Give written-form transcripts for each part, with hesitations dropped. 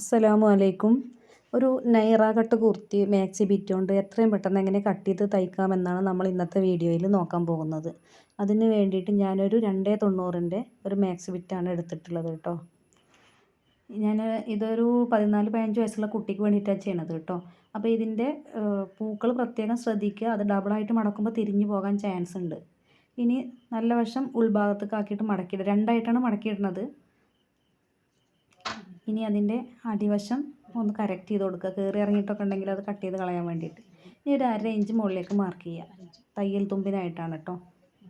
അസ്സലാമു അലൈക്കും. ഒരു Naira cut kurti maxi bit കൊണ്ട് എത്രയും പെട്ടെന്ന് എങ്ങനെ കട്ട് ചെയ്ത് തയ്ക്കാമെന്നാണ് നമ്മൾ ഇന്നത്തെ വീഡിയോയിൽ നോക്കാൻ പോകുന്നത്. അതിന് വേണ്ടിയിട്ട് ഞാനൊരു 290ൻ്റെ ഒരു മാക്സി ബിറ്റാണ് എടുത്തിട്ടുള്ളത് കേട്ടോ. ഞാൻ ഇതൊരു 14-15 വയസ്സുള്ള കുട്ടിക്ക് വേണ്ടിയിട്ടാണ് ചെയ്യണത് കേട്ടോ. അപ്പോൾ ഇതിൻ്റെ പൂക്കൾ പ്രത്യേകം ശ്രദ്ധിക്കുക. അത് ഡബിളായിട്ട് മടക്കുമ്പോൾ തിരിഞ്ഞു പോകാൻ ചാൻസ് ഉണ്ട്. ഇനി നല്ല വശം ഉൾഭാഗത്തേക്ക് ആക്കിയിട്ട് മടക്കിയിടുക. രണ്ടായിട്ടാണ് മടക്കിയിടുന്നത്. ഇനി അതിൻ്റെ അടിവശം ഒന്ന് കറക്റ്റ് ചെയ്ത് കൊടുക്കുക. കയറി ഇറങ്ങിയിട്ടൊക്കെ ഉണ്ടെങ്കിൽ അത് കട്ട് ചെയ്ത് കളയാൻ വേണ്ടിയിട്ട്. ഇനി ഒരു 1/2 ഇഞ്ച് മുകളിലേക്ക് മാർക്ക് ചെയ്യുക. തയ്യൽ തുമ്പിനായിട്ടാണ് കേട്ടോ.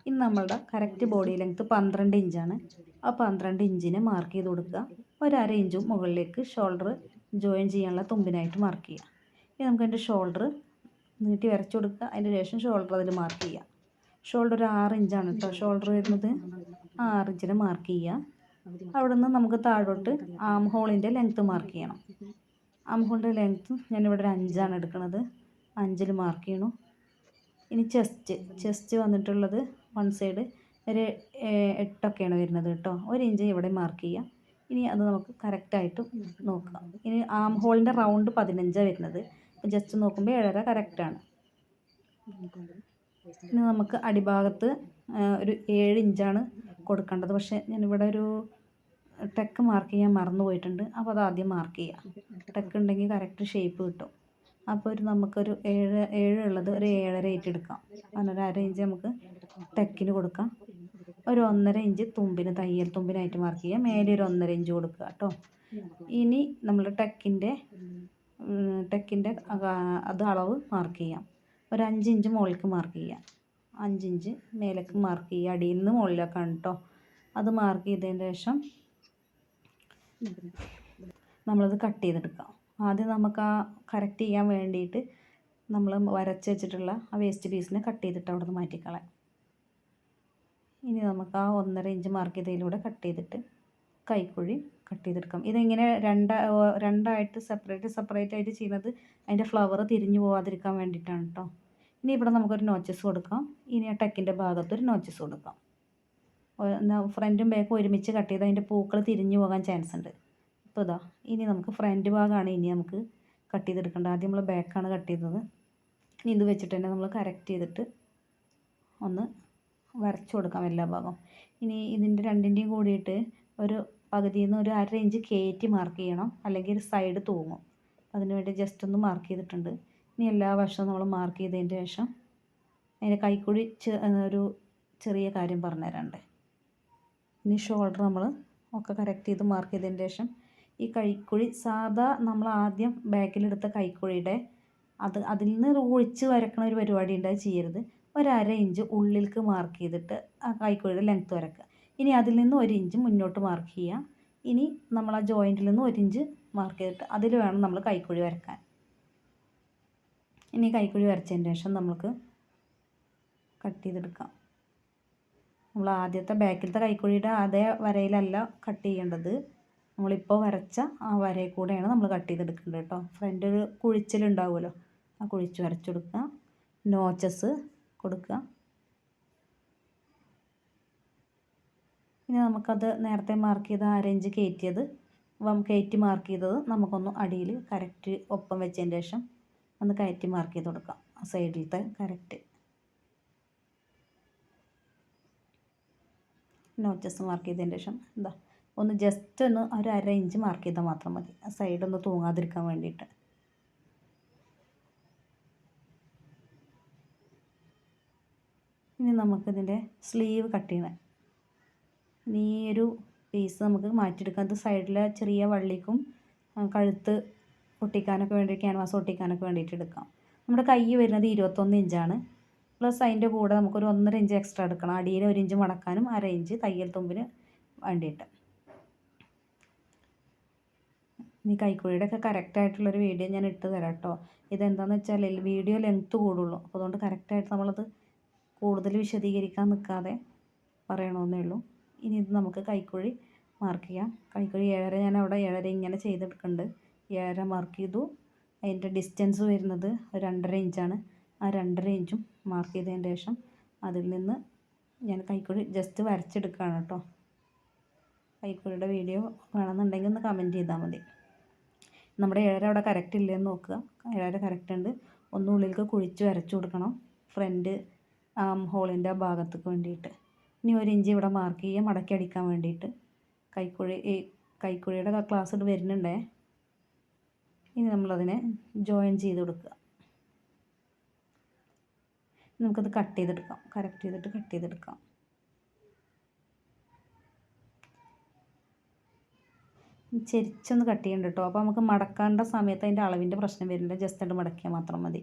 ഇനി നമ്മളുടെ കറക്റ്റ് ബോഡി ലെങ്ത്ത് 12 ഇഞ്ചാണ്. ആ 12 ഇഞ്ചിനെ മാർക്ക് ചെയ്ത് കൊടുക്കുക. ഒരു 1/2 ഇഞ്ചും മുകളിലേക്ക് ഷോൾഡർ ജോയിൻ ചെയ്യാനുള്ള തുമ്പിനായിട്ട് മാർക്ക് ചെയ്യുക. ഇനി നമുക്ക് അതിൻ്റെ ഷോൾഡർ നീട്ടി വരച്ചു കൊടുക്കുക. അതിന് ശേഷം ഷോൾഡർ അതിൽ മാർക്ക് ചെയ്യുക. ഷോൾഡർ ഒരു 6 ഇഞ്ചാണ് കേട്ടോ ഷോൾഡർ വരുന്നത്. 6 ഇഞ്ചിനെ മാർക്ക് ചെയ്യുക. അവിടെ നിന്ന് നമുക്ക് താഴോട്ട് ആം ഹോളിൻ്റെ ലെങ്ത്ത് മാർക്ക് ചെയ്യണം. ആം ഹോളിൻ്റെ ലെങ്ത്ത് ഞാനിവിടെ ഒരു 5ആണ് എടുക്കുന്നത്. 5ൽ മാർക്ക് ചെയ്യണം. ഇനി ചെസ്റ്റ് വന്നിട്ടുള്ളത് വൺ സൈഡ് ഒരു 8ഒക്കെയാണ് വരുന്നത് കേട്ടോ. 1 ഇഞ്ച് ഇവിടെ മാർക്ക് ചെയ്യാം. ഇനി അത് നമുക്ക് കറക്റ്റായിട്ട് നോക്കാം. ഇനി ആം ഹോളിൻ്റെ റൗണ്ട് 15ആണ് വരുന്നത്. ജസ്റ്റ് നോക്കുമ്പോൾ 7.5 കറക്റ്റാണ്. ഇനി നമുക്ക് അടിഭാഗത്ത് ഒരു 7 ഇഞ്ചാണ് കൊടുക്കേണ്ടത്. പക്ഷേ ഞാനിവിടെ ഒരു ടെക്ക് മാർക്ക് ചെയ്യാൻ മറന്നു പോയിട്ടുണ്ട്. അപ്പോൾ അത് ആദ്യം മാർക്ക് ചെയ്യാം. ടെക്ക് ഉണ്ടെങ്കിൽ കറക്റ്റ് ഷേപ്പ് കിട്ടും. അപ്പോൾ നമുക്കൊരു 7 ഉള്ളത് ഒരു 7.5 എടുക്കാം. അങ്ങനെ 1/2 ഇഞ്ച് നമുക്ക് ടെക്കിന് കൊടുക്കാം. ഒരു 1.5 ഇഞ്ച് തുമ്പിന് തയ്യൽ തുമ്പിനായിട്ട് മാർക്ക് ചെയ്യാം. മേലെ ഒരു 1.5 ഇഞ്ച് കൊടുക്കുക കേട്ടോ. ഇനി നമ്മൾ ടെക്കിൻ്റെ അത് അളവ് മാർക്ക് ചെയ്യാം. ഒരു 5 ഇഞ്ച് മുകളിലേക്ക് മാർക്ക് ചെയ്യാം. 5 ഇഞ്ച് മേലേക്ക് മാർക്ക് ചെയ്യുക. അടിയിൽ നിന്ന് മുകളിലേക്കാണ് കേട്ടോ. അത് മാർക്ക് ചെയ്തതിന് ശേഷം നമ്മളത് കട്ട് ചെയ്തെടുക്കാം. ആദ്യം നമുക്ക് ആ കറക്റ്റ് ചെയ്യാൻ വേണ്ടിയിട്ട് നമ്മൾ വരച്ച് വെച്ചിട്ടുള്ള ആ വേസ്റ്റ് പീസിനെ കട്ട് ചെയ്തിട്ട് അവിടെ നിന്ന് മാറ്റിക്കളയാം. ഇനി നമുക്ക് ആ 1.5 ഇഞ്ച് മാർക്ക് ചെയ്തതിലൂടെ കട്ട് ചെയ്തിട്ട് കൈക്കുഴി കട്ട് ചെയ്തെടുക്കാം. ഇതിങ്ങനെ രണ്ടായിട്ട് സെപ്പറേറ്റ് ആയിട്ട് ചെയ്യുന്നത് അതിൻ്റെ ഫ്ലവർ തിരിഞ്ഞു പോകാതിരിക്കാൻ വേണ്ടിയിട്ടാണ് കേട്ടോ. ഇനി ഇവിടെ നമുക്കൊരു നോച്ചസ് കൊടുക്കാം. ഇനി ആ ടെക്കിൻ്റെ ഭാഗത്തൊരു നോച്ചസ് കൊടുക്കാം. ഫ്രണ്ടും ബാക്കും ഒരുമിച്ച് കട്ട് ചെയ്ത് അതിൻ്റെ പൂക്കൾ തിരിഞ്ഞു പോകാൻ ചാൻസ് ഉണ്ട്. അപ്പോൾ ഇതാ ഇനി നമുക്ക് ഫ്രണ്ട് ഭാഗമാണ് ഇനി നമുക്ക് കട്ട് ചെയ്തെടുക്കേണ്ടത്. ആദ്യം നമ്മൾ ബാക്കാണ് കട്ട് ചെയ്തത്. ഇനി ഇത് വെച്ചിട്ട് തന്നെ നമ്മൾ കറക്റ്റ് ചെയ്തിട്ട് ഒന്ന് വരച്ചു കൊടുക്കാം എല്ലാ ഭാഗവും. ഇനി ഇതിൻ്റെ രണ്ടിൻ്റെയും കൂടിയിട്ട് ഒരു പകുതിയിൽ നിന്ന് ഒരു 1/2 ഇഞ്ച് കയറ്റി മാർക്ക് ചെയ്യണം, അല്ലെങ്കിൽ ഒരു സൈഡ് തൂങ്ങും. അതിന് വേണ്ടി ജസ്റ്റ് ഒന്ന് മാർക്ക് ചെയ്തിട്ടുണ്ട്. ഇനി എല്ലാ വശവും നമ്മൾ മാർക്ക് ചെയ്തതിന് ശേഷം അതിൻ്റെ കൈക്കുഴി ഒരു ചെറിയ കാര്യം പറഞ്ഞു തരാനുണ്ട്. ഇനി ഷോൾഡർ നമ്മൾ ഒക്കെ കറക്റ്റ് ചെയ്ത് മാർക്ക് ചെയ്തതിന് ശേഷം ഈ കൈക്കുഴി സാധാ നമ്മൾ ആദ്യം ബാക്കിലെടുത്ത കൈക്കുഴിയുടെ അതിൽ നിന്ന് ഒഴിച്ച് വരക്കണ ഒരു പരിപാടി ഉണ്ട്. അത് ചെയ്യരുത്. ഒരു 1/2 ഇഞ്ച് ഉള്ളിലേക്ക് മാർക്ക് ചെയ്തിട്ട് ആ കൈക്കുഴിയുടെ ലെങ്ത്ത് വരക്കുക. ഇനി അതിൽ നിന്ന് 1 ഇഞ്ച് മുന്നോട്ട് മാർക്ക് ചെയ്യുക. ഇനി നമ്മൾ ആ ജോയിൻറ്റിൽ നിന്ന് 1 ഇഞ്ച് മാർക്ക് ചെയ്തിട്ട് അതിൽ വേണം നമ്മൾ കൈക്കുഴി വരക്കാൻ. ഇനി കൈക്കുഴി വരച്ചതിന് ശേഷം നമുക്ക് കട്ട് ചെയ്തെടുക്കാം. നമ്മൾ ആദ്യത്തെ ബാക്കിലത്തെ കൈക്കുഴിയുടെ അതേ വരയിലല്ല കട്ട് ചെയ്യേണ്ടത്. നമ്മളിപ്പോൾ വരച്ച ആ വരയിൽ കൂടെയാണ് നമ്മൾ കട്ട് ചെയ്തെടുക്കേണ്ടത് കേട്ടോ. ഫ്രണ്ട് ഒരു കുഴിച്ചിലുണ്ടാവുമല്ലോ, ആ കുഴിച്ച് വരച്ചു കൊടുക്കുക. നോച്ചസ് കൊടുക്കുക. ഇനി നമുക്കത് നേരത്തെ മാർക്ക് ചെയ്ത 1/2 ഇഞ്ച് കയറ്റി മാർക്ക് ചെയ്തത് നമുക്കൊന്ന് അടിയിൽ കറക്റ്റ് ഒപ്പം വെച്ചതിന് ശേഷം ഒന്ന് കയറ്റി മാർക്ക് ചെയ്ത് കൊടുക്കാം. ആ സൈഡിലത്തെ കറക്റ്റ് നോച്ചസ് മാർക്ക് ചെയ്തതിന് ശേഷം എന്താ ഒന്ന് ജസ്റ്റ് ഒന്ന് ഒരു 1/2 ഇഞ്ച് മാർക്ക് ചെയ്താൽ മാത്രം മതി. ആ സൈഡൊന്ന് തൂങ്ങാതിരിക്കാൻ വേണ്ടിയിട്ട്. ഇനി നമുക്കിതിൻ്റെ സ്ലീവ് കട്ട് ചെയ്യണം. ഇനി ഈ ഒരു പീസ് നമുക്ക് മാറ്റിയെടുക്കാം. ഇത് സൈഡിലെ ചെറിയ വള്ളിക്കും കഴുത്ത് ഒട്ടിക്കാനൊക്കെ വേണ്ടി ക്യാൻവാസ് ഒട്ടിക്കാനൊക്കെ വേണ്ടിയിട്ട് എടുക്കാം. നമ്മുടെ കൈ വരുന്നത് 21 ഇഞ്ചാണ്. പ്ലസ് അതിൻ്റെ കൂടെ നമുക്കൊരു 1.5 ഇഞ്ച് എക്സ്ട്രാ എടുക്കണം. അടിയിൽ 1 ഇഞ്ച് മടക്കാനും 1/2 ഇഞ്ച് തയ്യൽ തുമ്പിന് വേണ്ടിയിട്ട്. ഈ കൈക്കുഴിയുടെ ഒക്കെ കറക്റ്റായിട്ടുള്ളൊരു വീഡിയോ ഞാൻ ഇട്ട് തരാം കേട്ടോ. ഇതെന്താണെന്ന് വെച്ചാൽ വീഡിയോ ലെങ്ത്ത് കൂടുള്ളൂ. അപ്പോൾ അതുകൊണ്ട് കറക്റ്റായിട്ട് നമ്മളത് കൂടുതൽ വിശദീകരിക്കാൻ നിൽക്കാതെ പറയണമെന്നേ ഉള്ളൂ. ഇനി ഇത് നമുക്ക് കൈക്കുഴി മാർക്ക് ചെയ്യാം. കൈക്കുഴി 7.5 ഞാൻ അവിടെ 7.5 ഇങ്ങനെ ചെയ്തെടുക്കുന്നുണ്ട്. 7.5 മാർക്ക് ചെയ്തു. അതിൻ്റെ ഡിസ്റ്റൻസ് വരുന്നത് 2.5 ഇഞ്ചാണ്. ആ 2.5 ഇഞ്ചും മാർക്ക് ചെയ്തതിന് ശേഷം അതിൽ നിന്ന് ഞാൻ കൈക്കുഴി ജസ്റ്റ് വരച്ചെടുക്കുകയാണ് കേട്ടോ. കൈക്കുഴിയുടെ വീഡിയോ വേണമെന്നുണ്ടെങ്കിൽ ഒന്ന് കമൻറ്റ് ചെയ്താൽ മതി. നമ്മുടെ 7 അവിടെ കറക്റ്റ് ഇല്ലയെന്ന് നോക്കുക. 7 കറക്റ്റ് ഉണ്ട്. ഒന്നുള്ളിലേക്ക് കുഴിച്ച് വരച്ചു കൊടുക്കണം ഫ്രണ്ട് ഹോളിൻ്റെ ആ ഭാഗത്തേക്ക് വേണ്ടിയിട്ട്. ഇനി 1 ഇഞ്ച് ഇവിടെ മാർക്ക് ചെയ്യുക മടക്കി അടിക്കാൻ വേണ്ടിയിട്ട്. കൈക്കുഴിയുടെ ക്ലാസ് ഇവിടെ വരുന്നുണ്ടേ. ഇനി നമ്മളതിനെ ജോയിൻ ചെയ്ത് കൊടുക്കുക. നമുക്കത് കട്ട് ചെയ്തെടുക്കാം. കറക്റ്റ് ചെയ്തിട്ട് കട്ട് ചെയ്തെടുക്കാം. ചെരിച്ചൊന്ന് കട്ട് ചെയ്യണ്ട കേട്ടോ. അപ്പോൾ നമുക്ക് മടക്കേണ്ട സമയത്ത് അതിൻ്റെ അളവിൻ്റെ പ്രശ്നം വരില്ല. ജസ്റ്റ് ആയിട്ട് മടക്കിയാൽ മാത്രം മതി.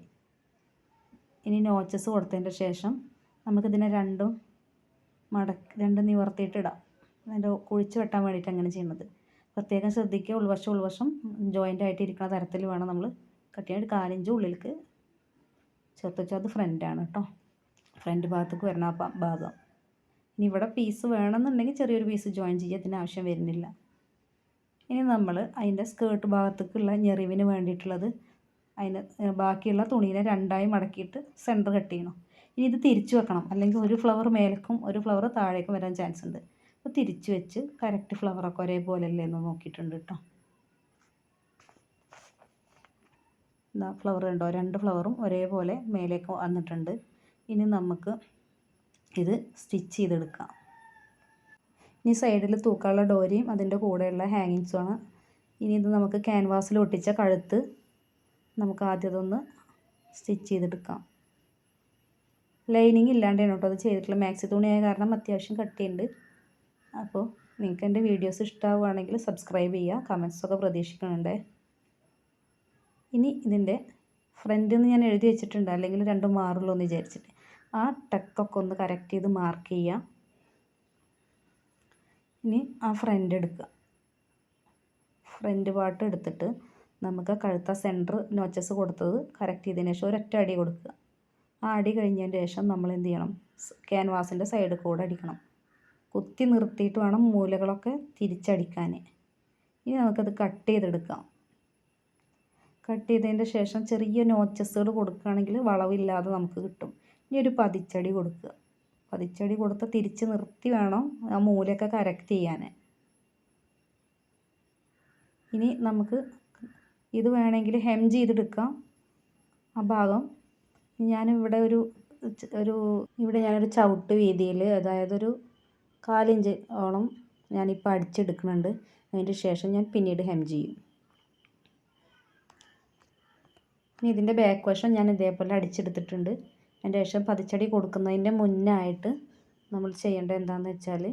ഇനി നോച്ചസ് കൊടുത്തതിൻ്റെ ശേഷം നമുക്കിതിനെ രണ്ടും നിവർത്തിയിട്ട് ഇടാം. അതിൻ്റെ കുഴിച്ച് വെട്ടാൻ വേണ്ടിയിട്ട് അങ്ങനെ ചെയ്യുന്നത്. പ്രത്യേകം ശ്രദ്ധിക്കുക. ഉൾവശം ജോയിൻ്റ് ആയിട്ട് ഇരിക്കുന്ന തരത്തിൽ വേണം നമ്മൾ കട്ട് ചെയ്യാൻ. 1/4 ഇഞ്ച് ഉള്ളിലേക്ക് ചേർത്ത് വെച്ചാൽ അത് ഫ്രണ്ടാണ് കേട്ടോ. ഫ്രണ്ട് ഭാഗത്തേക്ക് വരണം ആ ഭാഗം. ഇനി ഇവിടെ പീസ് വേണമെന്നുണ്ടെങ്കിൽ ചെറിയൊരു പീസ് ജോയിൻ ചെയ്യുക. ഇതിന് ആവശ്യം വരുന്നില്ല. ഇനി നമ്മൾ അതിൻ്റെ സ്കേർട്ട് ഭാഗത്തേക്കുള്ള ഞെറിവിന് വേണ്ടിയിട്ടുള്ളത് അതിന് ബാക്കിയുള്ള തുണീനെ 2ആയി മടക്കിയിട്ട് സെൻറ്റർ കട്ട് ചെയ്യണം. ഇനി ഇത് തിരിച്ച് വെക്കണം. അല്ലെങ്കിൽ ഒരു ഫ്ലവർ മേലേക്കും ഒരു ഫ്ലവർ താഴേക്കും വരാൻ ചാൻസ് ഉണ്ട്. അപ്പോൾ തിരിച്ച് വെച്ച് കറക്റ്റ് ഫ്ലവറൊക്കെ ഒരേപോലെ അല്ലേ എന്ന് നോക്കിയിട്ടുണ്ട് കേട്ടോ. ഇതാ ഫ്ലവർ ഉണ്ടോ? 2 ഫ്ലവറും ഒരേപോലെ മേലേക്ക് വന്നിട്ടുണ്ട്. ഇനി നമുക്ക് ഇത് സ്റ്റിച്ച് ചെയ്തെടുക്കാം. ഇനി സൈഡിൽ തൂക്കാനുള്ള ഡോരിയും അതിൻ്റെ കൂടെയുള്ള ഹാങ്ങിങ്സുമാണ്. ഇനി ഇത് നമുക്ക് ക്യാൻവാസിൽ ഒട്ടിച്ച കഴുത്ത് നമുക്ക് ആദ്യം അതൊന്ന് സ്റ്റിച്ച് ചെയ്തെടുക്കാം. ലൈനിങ് ഇല്ലാണ്ടാണ് കേട്ടോ അത് ചെയ്തിട്ടുള്ള. മാക്സി തുണിയായ കാരണം അത്യാവശ്യം കട്ടിയുണ്ട്. അപ്പോൾ നിങ്ങൾക്ക് എൻ്റെ വീഡിയോസ് ഇഷ്ടമാവുകയാണെങ്കിൽ സബ്സ്ക്രൈബ് ചെയ്യുക. കമൻസൊക്കെ പ്രതീക്ഷിക്കുന്നുണ്ട്. ഇനി ഇതിൻ്റെ ഫ്രണ്ടിൽ നിന്ന് ഞാൻ എഴുതി വെച്ചിട്ടുണ്ട്, അല്ലെങ്കിൽ 2 മാറുള്ളൂ എന്ന് വിചാരിച്ചിട്ട്. ആ ടക്കൊക്കെ ഒന്ന് കറക്റ്റ് ചെയ്ത് മാർക്ക് ചെയ്യുക. ഇനി ആ ഫ്രണ്ട് എടുക്കുക. ഫ്രണ്ട് പാർട്ട് എടുത്തിട്ട് നമുക്ക് കഴുത്ത സെൻറ്റർ നോച്ചസ് കൊടുത്തത് കറക്റ്റ് ചെയ്തതിന് ശേഷം ഒരൊറ്റ അടി കൊടുക്കുക. ആ അടി കഴിഞ്ഞതിന് ശേഷം നമ്മൾ എന്ത് ചെയ്യണം? ക്യാൻവാസിൻ്റെ സൈഡിൽ കൂടെ അടിക്കണം. കുത്തി നിർത്തിയിട്ട് വേണം മൂലകളൊക്കെ തിരിച്ചടിക്കാൻ. ഇനി നമുക്കത് കട്ട് ചെയ്തെടുക്കാം. കട്ട് ചെയ്തതിൻ്റെ ശേഷം ചെറിയ നോച്ചസുകൾ കൊടുക്കുകയാണെങ്കിൽ വളവില്ലാതെ നമുക്ക് കിട്ടും. ഇനി ഒരു പതിച്ചടി കൊടുക്കുക. പതിച്ചടി കൊടുത്ത് തിരിച്ച് നിർത്തി വേണം ആ മൂലയൊക്കെ കറക്റ്റ് ചെയ്യാൻ. ഇനി നമുക്ക് ഇത് വേണമെങ്കിൽ ഹെം ചെയ്തെടുക്കാം ആ ഭാഗം. ഞാനിവിടെ ഇവിടെ ഞാനൊരു ചവിട്ട് വീതിയിൽ, അതായത് ഒരു 1/4 ഇഞ്ച് ഓളം ഞാനിപ്പോൾ അടിച്ചെടുക്കുന്നുണ്ട്. അതിന് ശേഷം ഞാൻ പിന്നീട് ഹെം ചെയ്യും. ഇനി ഇതിൻ്റെ ബാക്ക് വശം ഞാൻ ഇതേപോലെ അടിച്ചെടുത്തിട്ടുണ്ട്. അതിൻ്റെ ശേഷം പതിച്ചടി കൊടുക്കുന്നതിൻ്റെ മുന്നായിട്ട് നമ്മൾ ചെയ്യേണ്ടത് എന്താണെന്ന് വെച്ചാൽ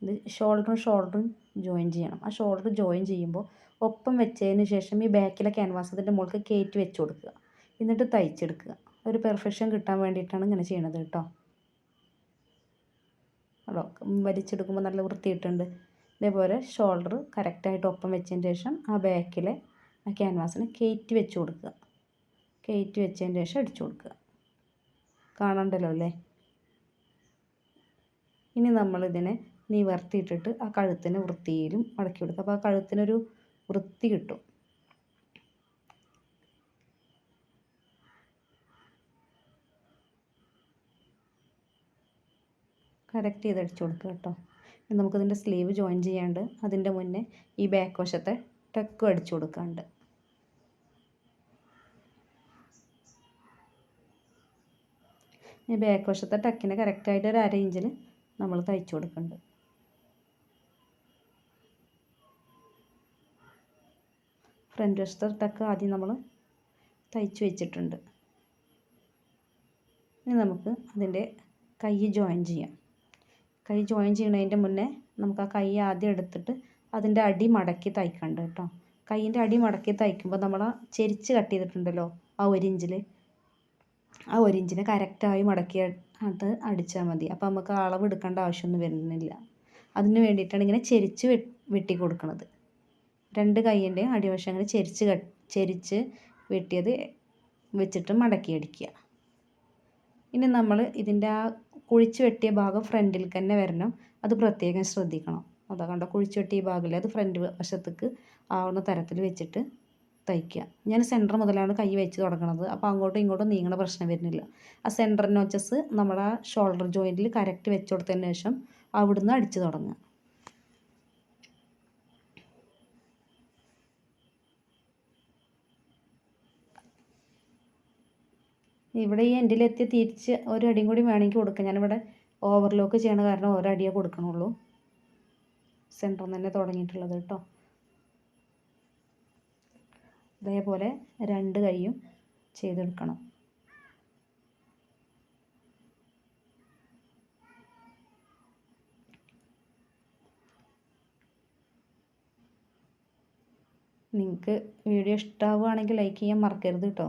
ഇത് ഷോൾഡറും ജോയിൻ ചെയ്യണം. ആ ഷോൾഡർ ജോയിൻ ചെയ്യുമ്പോൾ ഒപ്പം വെച്ചതിന് ശേഷം ഈ ബാക്കിലെ ക്യാൻവാസ് അതിൻ്റെ മുകളിൽ കയറ്റി വെച്ച് കൊടുക്കുക. എന്നിട്ട് തയ്ച്ചെടുക്കുക. ഒരു പെർഫെക്ഷൻ കിട്ടാൻ വേണ്ടിയിട്ടാണ് ഇങ്ങനെ ചെയ്യണത് കേട്ടോ. അതോ വലിച്ചെടുക്കുമ്പോൾ നല്ല വൃത്തിയിട്ടുണ്ട്. ഇതേപോലെ ഷോൾഡർ കറക്റ്റായിട്ട് ഒപ്പം വെച്ചതിന് ശേഷം ആ ബാക്കിലെ ആ ക്യാൻവാസിന് കയറ്റി വെച്ച് കൊടുക്കുക. കയറ്റി വെച്ചതിന് ശേഷം അടിച്ചു കൊടുക്കുക. കാണണ്ടല്ലോ അല്ലേ? ഇനി നമ്മളിതിനെ നിവർത്തിയിട്ടിട്ട് ആ കഴുത്തിന് വൃത്തിയിലും മടക്കി കൊടുക്കുക. അപ്പോൾ ആ കഴുത്തിനൊരു വൃത്തി കിട്ടും. കറക്റ്റ് ചെയ്ത് അടിച്ചു കൊടുക്കുക കേട്ടോ. ഇനി നമുക്കിതിൻ്റെ സ്ലീവ് ജോയിൻ ചെയ്യാണ്ട് അതിൻ്റെ മുന്നേ ഈ ബാക്ക് വശത്തെ ടക്കും അടിച്ചു കൊടുക്കാണ്ട്. ഈ ബാക്ക് വശത്തെ ടക്കിന് കറക്റ്റായിട്ട് ഒരു 1/2 ഇഞ്ചിൽ നമ്മൾ തയ്ച്ചു കൊടുക്കുന്നുണ്ട്. ഫ്രണ്ട് വശത്തെ ടക്ക് ആദ്യം നമ്മൾ തയ്ച്ചു വെച്ചിട്ടുണ്ട്. ഇനി നമുക്ക് അതിൻ്റെ കൈ ജോയിൻ ചെയ്യാം. കൈ ജോയിൻ ചെയ്യുന്നതിൻ്റെ മുന്നേ നമുക്ക് ആ കൈ ആദ്യം എടുത്തിട്ട് അതിൻ്റെ അടി മടക്കി തയ്ക്കണ്ട കേട്ടോ. കൈയിൻ്റെ അടി മടക്കി തയ്ക്കുമ്പോൾ നമ്മൾ ആ ചെരിച്ച് കട്ട് ചെയ്തിട്ടുണ്ടല്ലോ ആ 1 ഇഞ്ചിൽ, ആ 1 ഇഞ്ചിന് കറക്റ്റായി മടക്കി അത് അടിച്ചാൽ മതി. അപ്പോൾ നമുക്ക് അളവ് എടുക്കേണ്ട ആവശ്യമൊന്നും വരുന്നില്ല. അതിന് വേണ്ടിയിട്ടാണ് ഇങ്ങനെ ചെരിച്ച് വെട്ടി കൊടുക്കുന്നത്. 2 കൈയിൻ്റെയും അടിവശങ്ങൾ ചെരിച്ച് വെട്ടിയത് വെച്ചിട്ട് മടക്കി അടിക്കുക. ഇനി നമ്മൾ ഇതിൻ്റെ ആ കുഴിച്ച് വെട്ടിയ ഭാഗം ഫ്രണ്ടിൽ തന്നെ വരണം. അത് പ്രത്യേകം ശ്രദ്ധിക്കണം. അതാ കണ്ടോ, കുഴിച്ച് വെട്ടിയ ഭാഗമില്ല, അത് ഫ്രണ്ട് വശത്തേക്ക് ആവുന്ന തരത്തിൽ വെച്ചിട്ട് തയ്ക്കുക. ഞാൻ സെൻറ്റർ മുതലാണ് കൈ വെച്ച് തുടങ്ങുന്നത്. അപ്പോൾ അങ്ങോട്ടും ഇങ്ങോട്ടും നീങ്ങണ പ്രശ്നം വരുന്നില്ല. ആ സെൻറ്റർ നോച്ചസ് നമ്മുടെ ആ ഷോൾഡർ ജോയിൻറ്റിൽ കറക്റ്റ് വെച്ച് കൊടുത്തതിന് ശേഷം അവിടുന്ന് അടിച്ച് തുടങ്ങുക. ഇവിടെ ഈ എൻഡിലെത്തി തിരിച്ച് ഒരടിയും കൂടി വേണമെങ്കിൽ കൊടുക്കാം. ഞാനിവിടെ ഓവർലോക്ക് ചെയ്യണ കാരണം ഒരടിയേ കൊടുക്കണുള്ളൂ. സെൻറ്ററിൽ നിന്ന് തന്നെ തുടങ്ങിയിട്ടുള്ളത് കേട്ടോ. ഇതേപോലെ 2 കൈയും ചെയ്തെടുക്കണം. നിങ്ങൾക്ക് വീഡിയോ ഇഷ്ടമാവുകയാണെങ്കിൽ ലൈക്ക് ചെയ്യാൻ മറക്കരുത് കേട്ടോ.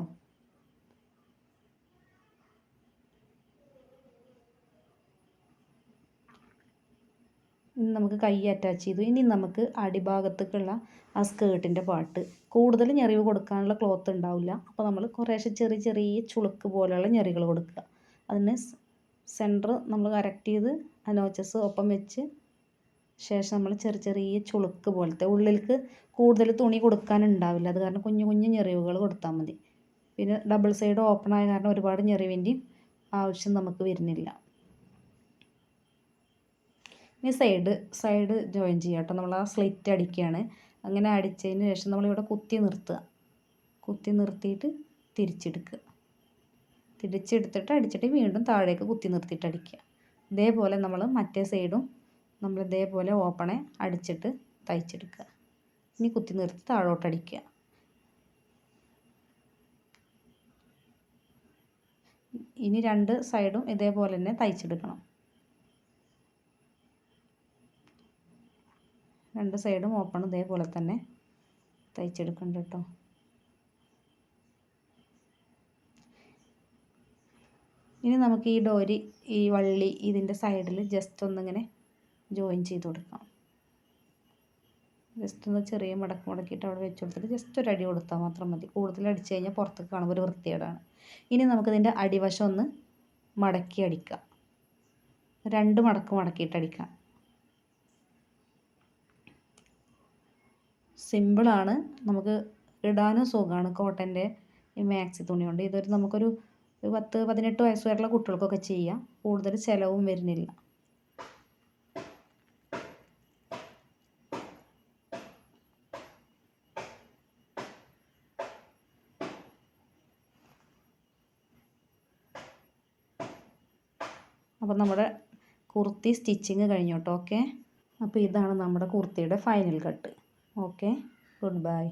ഇനി നമുക്ക് കൈ അറ്റാച്ച് ചെയ്തു. ഇനി നമുക്ക് അടിഭാഗത്തേക്കുള്ള ആ സ്കേർട്ടിൻ്റെ പാർട്ട് കൂടുതൽ ഞെറിവ് കൊടുക്കാനുള്ള ക്ലോത്ത് ഉണ്ടാവില്ല. അപ്പോൾ നമ്മൾ കുറേശ്ശെ ചെറിയ ചെറിയ ചുളുക്ക് പോലെയുള്ള ഞെറികൾ കൊടുക്കുക. അതിന് സെൻറ്റർ നമ്മൾ കറക്റ്റ് ചെയ്ത് ആ നോച്ചസ് ഒപ്പം വെച്ച് ശേഷം നമ്മൾ ചെറിയ ചെറിയ ചുളുക്ക് പോലത്തെ ഉള്ളിലേക്ക് കൂടുതൽ തുണി കൊടുക്കാനുണ്ടാവില്ല. അത് കാരണം കുഞ്ഞു കുഞ്ഞു ഞെറിവുകൾ കൊടുത്താൽ മതി. പിന്നെ ഡബിൾ സൈഡ് ഓപ്പൺ ആയ കാരണം ഒരുപാട് ഞെറിവിൻ്റെയും ആവശ്യം നമുക്ക് വരുന്നില്ല. ഇനി സൈഡ് ജോയിൻ ചെയ്യുക കേട്ടോ. നമ്മൾ ആ സ്ലിറ്റ് അടിക്കുകയാണ്. അങ്ങനെ അടിച്ചതിന് ശേഷം നമ്മളിവിടെ കുത്തി നിർത്തുക. കുത്തി നിർത്തിയിട്ട് തിരിച്ചെടുക്കുക. തിരിച്ചെടുത്തിട്ട് അടിച്ചിട്ട് വീണ്ടും താഴേക്ക് കുത്തി നിർത്തിയിട്ട് അടിക്കുക. ഇതേപോലെ നമ്മൾ മറ്റേ സൈഡും നമ്മൾ ഇതേപോലെ ഓപ്പണെ അടിച്ചിട്ട് തയ്ച്ചെടുക്കുക. ഇനി കുത്തി നിർത്തി താഴോട്ട് അടിക്കുക. ഇനി 2 സൈഡും ഇതേപോലെ തന്നെ തയ്ച്ചെടുക്കണം. 2 സൈഡും ഓപ്പൺ ഇതേപോലെ തന്നെ തയ്ച്ചെടുക്കുന്നുണ്ട് കേട്ടോ. ഇനി നമുക്ക് ഈ ഡോരി ഈ വള്ളി ഇതിൻ്റെ സൈഡിൽ ജസ്റ്റ് ഒന്നിങ്ങനെ ജോയിൻ ചെയ്ത് കൊടുക്കാം. ജസ്റ്റ് ഒന്ന് ചെറിയ മടക്കിയിട്ട് അവിടെ വെച്ച് കൊടുത്തിട്ട് ജസ്റ്റ് ഒരു അടി കൊടുത്താൽ മാത്രം മതി. കൂടുതൽ അടിച്ച് കഴിഞ്ഞാൽ പുറത്തേക്ക് കാണുമ്പോൾ ഒരു വൃത്തികേടാണ്. ഇനി നമുക്കിതിൻ്റെ അടിവശം ഒന്ന് മടക്കി അടിക്കാം. 2 മടക്ക് മടക്കിയിട്ട് അടിക്കാം. സിമ്പിളാണ്, നമുക്ക് ഇടാനും സുഖമാണ്. കോട്ടൻ്റെ ഈ മാക്സി തുണി കൊണ്ട് ഇതൊരു നമുക്കൊരു 10-18 വയസ്സ് വരെയുള്ള കുട്ടികൾക്കൊക്കെ ചെയ്യാം. കൂടുതൽ ചിലവും വരുന്നില്ല. അപ്പോൾ നമ്മുടെ കുർത്തി സ്റ്റിച്ചിങ് കഴിഞ്ഞു കേട്ടോ. ഓക്കെ, അപ്പോൾ ഇതാണ് നമ്മുടെ കുർത്തിയുടെ final cut. Okay, good by.